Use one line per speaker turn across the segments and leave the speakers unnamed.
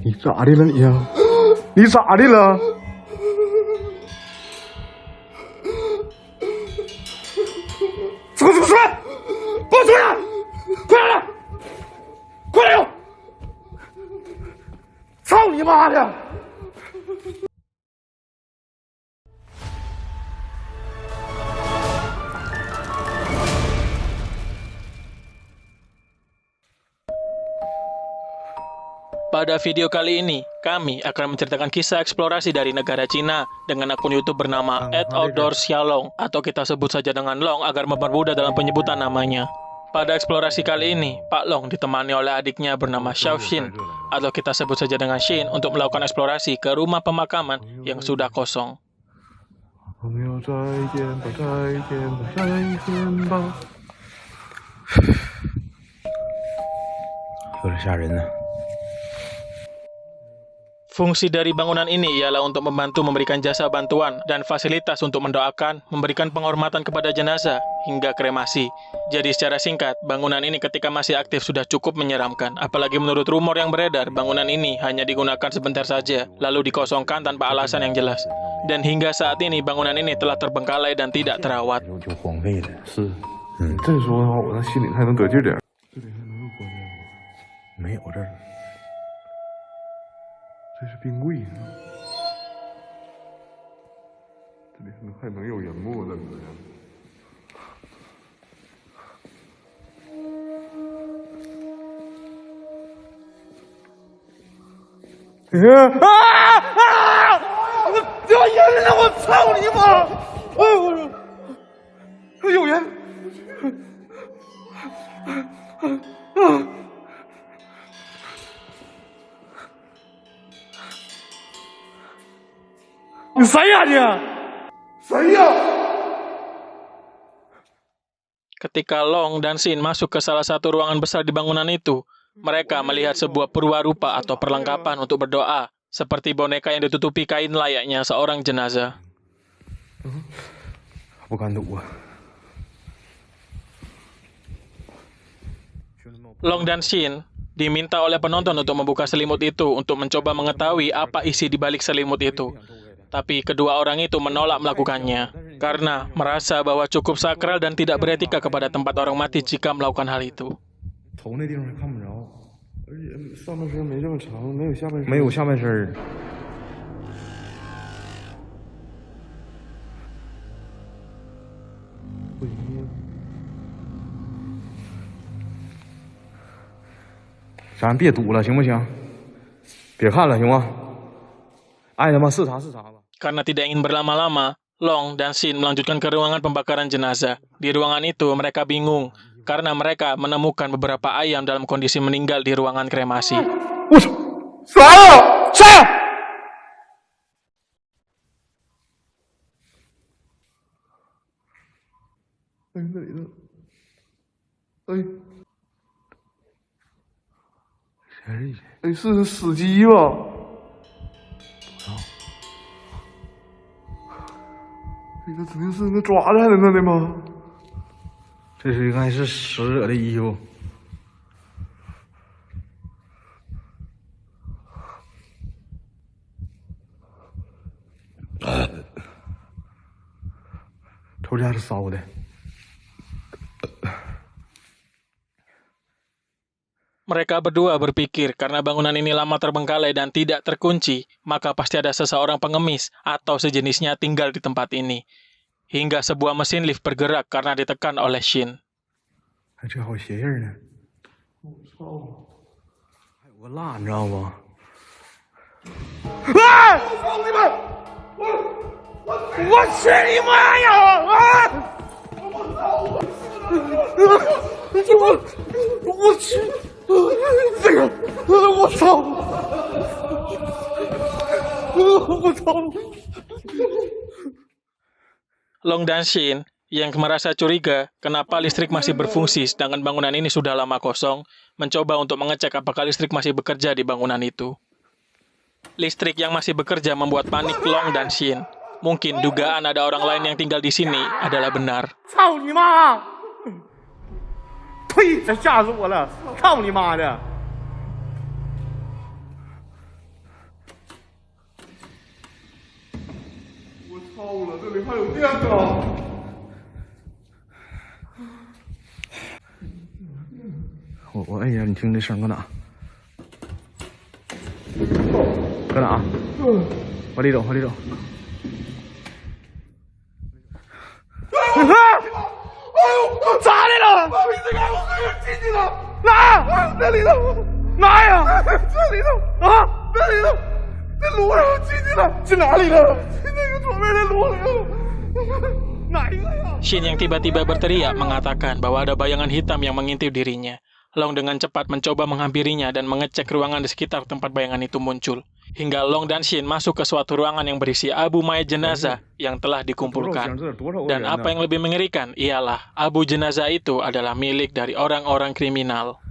你咋的了你呀？你咋的了？出去！给我出来！快来！快来哟！操你妈的！
Pada video kali ini, kami akan menceritakan kisah eksplorasi dari negara Cina dengan akun YouTube bernama @outdoorxialong atau kita sebut saja dengan Long agar mempermudah dalam penyebutan namanya. Pada eksplorasi kali ini, Pak Long ditemani oleh adiknya bernama Xiao Xin atau kita sebut saja dengan Xin untuk melakukan eksplorasi ke rumah pemakaman yang sudah kosong.
朋友再见吧，再见吧，再见吧。有点吓人呢。
Fungsi dari bangunan ini ialah untuk membantu memberikan jasa bantuan dan fasilitas untuk mendoakan, memberikan penghormatan kepada jenazah, hingga kremasi. Jadi secara singkat, bangunan ini ketika masih aktif sudah cukup menyeramkan. Apalagi menurut rumor yang beredar, bangunan ini hanya digunakan sebentar saja, lalu dikosongkan tanpa alasan yang jelas. Dan hingga saat ini, bangunan ini telah terbengkalai dan tidak terawat.
这时候的话，我的心里才能得劲点。这里还能有棺材吗？没有这儿。 这是冰柜啊！这里还能有人吗？这里面。有人了！我操你妈！哎呦我说，有人！你谁呀你？谁呀？
Ketika Long dan Xin masuk ke salah satu ruangan besar di bangunan itu, mereka melihat sebuah perwarupa atau perlengkapan untuk berdoa, seperti boneka yang ditutupi kain layaknya seorang jenazah. Long dan Xin diminta oleh penonton untuk membuka selimut itu untuk mencoba mengetahui apa isi di balik selimut itu. Tapi kedua orang itu menolak melakukannya karena merasa bahwa cukup sakral dan tidak beretika kepada tempat orang mati jika melakukan hal itu.
咱别赌了，行不行？别看了，行吗？爱他妈是啥是啥吧。
Karena tidak ingin berlama-lama, Long dan Xin melanjutkan ke ruangan pembakaran jenazah. Di ruangan itu mereka bingung karena mereka menemukan beberapa ayam dalam kondisi meninggal di ruangan kremasi.
Eh, 是死鸡吧？ 这个指定是那抓在那的吗？这是应该是死者的衣服。头家是烧的。
Mereka berdua berpikir karena bangunan ini lama terbengkalai dan tidak terkunci, maka pasti ada seseorang pengemis atau sejenisnya tinggal di tempat ini. Hingga sebuah mesin lift bergerak karena ditekan oleh Xin. Long dan Xin yang merasa curiga kenapa listrik masih berfungsi sedangkan bangunan ini sudah lama kosong, mencoba untuk mengecek apakah listrik masih bekerja di bangunan itu. Listrik yang masih bekerja membuat panik Long dan Xin. Mungkin dugaan ada orang lain yang tinggal di sini adalah benar.
呸！这吓死我了！操你妈的！
我操了，这里还有电呢！
我摁一下，你听这声搁哪？搁哪？往里走，往里走。哎呦，咋的了？
妈逼，这个我进去了！
哪？
这里头，
哪呀？
这里头
啊！
这里头，这炉上我进去了，
进哪里了？
进那个左边的炉里了。
哪一个呀？
Shin yang tiba-tiba berteriak mengatakan bahwa ada bayangan hitam yang mengintip dirinya. Long dengan cepat mencoba menghampirinya dan mengecek ruangan di sekitar tempat bayangan itu muncul. Hingga Long dan Shin masuk ke suatu ruangan yang berisi abu mayat jenazah yang telah dikumpulkan. Dan apa yang lebih mengerikan ialah abu jenazah itu adalah milik dari orang-orang kriminal.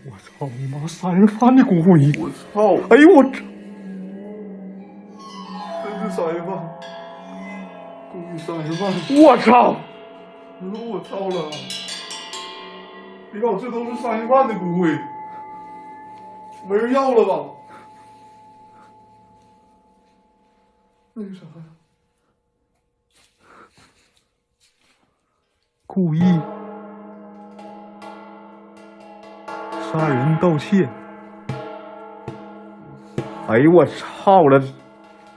我操你妈！杀人犯的骨灰！
我操！
哎呦我！
真是杀人犯，故意杀人犯！
我操！
我操了！别搞，这都是杀人犯的骨灰，没人要了吧？那个啥呀？
故意杀人盗窃！哎呦我操了！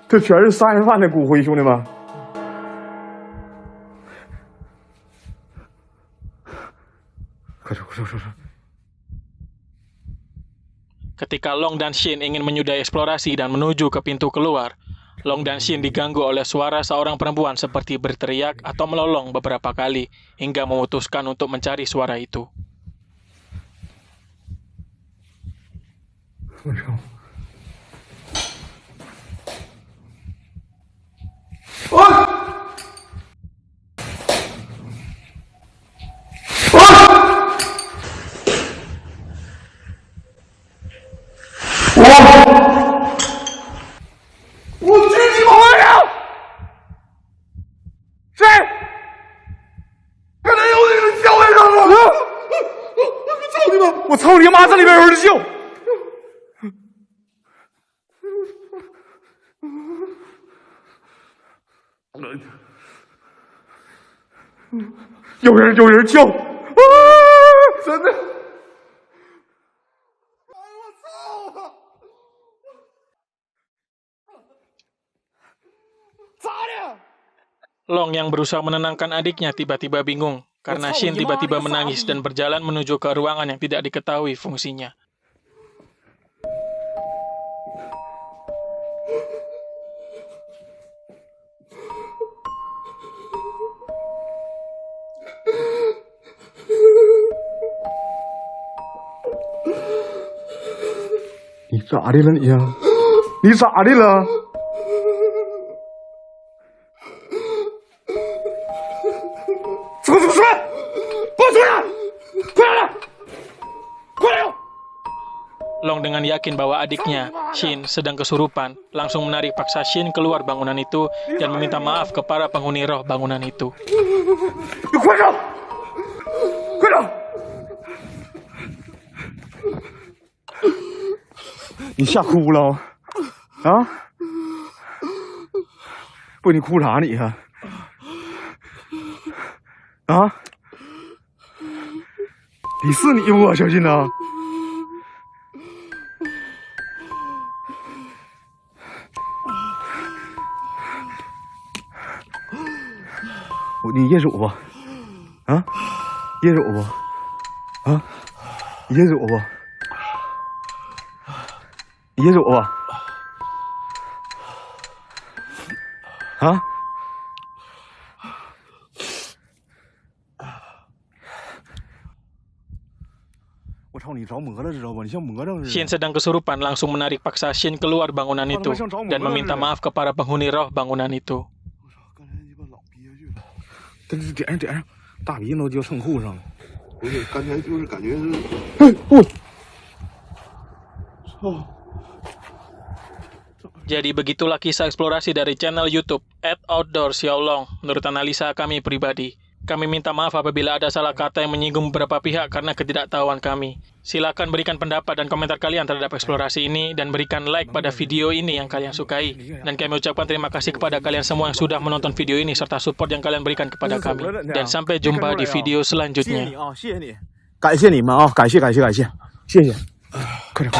这全是杀人犯的骨灰，兄弟们！快走，快走，快走！
Ketika Long dan Shin ingin menyudahi eksplorasi dan menuju ke pintu keluar, Long dan Shin diganggu oleh suara seorang perempuan seperti berteriak atau melolong beberapa kali hingga memutuskan untuk mencari suara itu.
我操！
我去你妈呀！
谁？
刚才有那个叫来着吗？我操你妈！
我操你妈！这里边有人叫！有人叫！啊！
真的！哎我操！
咋的？
Long yang berusaha menenangkan adiknya tiba-tiba bingung karena Shin tiba-tiba menangis dan berjalan menuju ke ruangan yang tidak diketahui fungsinya.
Ni 咋的了你呀？你咋的了？出来！给我出来！快点！快点！
Long dengan yakin bahwa adiknya, Shin, sedang kesurupan, langsung menarik paksa Shin keluar bangunan itu dan meminta maaf ke para penghuni roh bangunan itu.
你快点！快点！你吓哭了啊？不，你哭啥你呀？啊？你是你不，小心呐！你噎走吧，啊，噎走吧，啊，你噎走吧，你噎走吧，啊。 我操，你着魔了知道吧？你像魔怔似的。
Shin sedang kesurupan langsung menarik paksa Shin keluar bangunan itu dan meminta maaf ke para penghuni roh bangunan itu.
刚才鸡巴老憋屈了，
但是点上，大鼻子都就蹭裤上了。
不是，刚才就是感觉是，
哎，我
操！
Jadi begitulah kisah eksplorasi dari channel YouTube @outdoor Xiaolong menurut analisa kami pribadi. Kami minta maaf apabila ada salah kata yang menyinggung beberapa pihak karena ketidaktahuan kami. Silakan berikan pendapat dan komentar kalian terhadap eksplorasi ini dan berikan like pada video ini yang kalian sukai. Dan kami ucapkan terima kasih kepada kalian semua yang sudah menonton video ini serta support yang kalian berikan kepada kami. Dan sampai jumpa di video selanjutnya.
感谢你们啊，感谢，谢谢。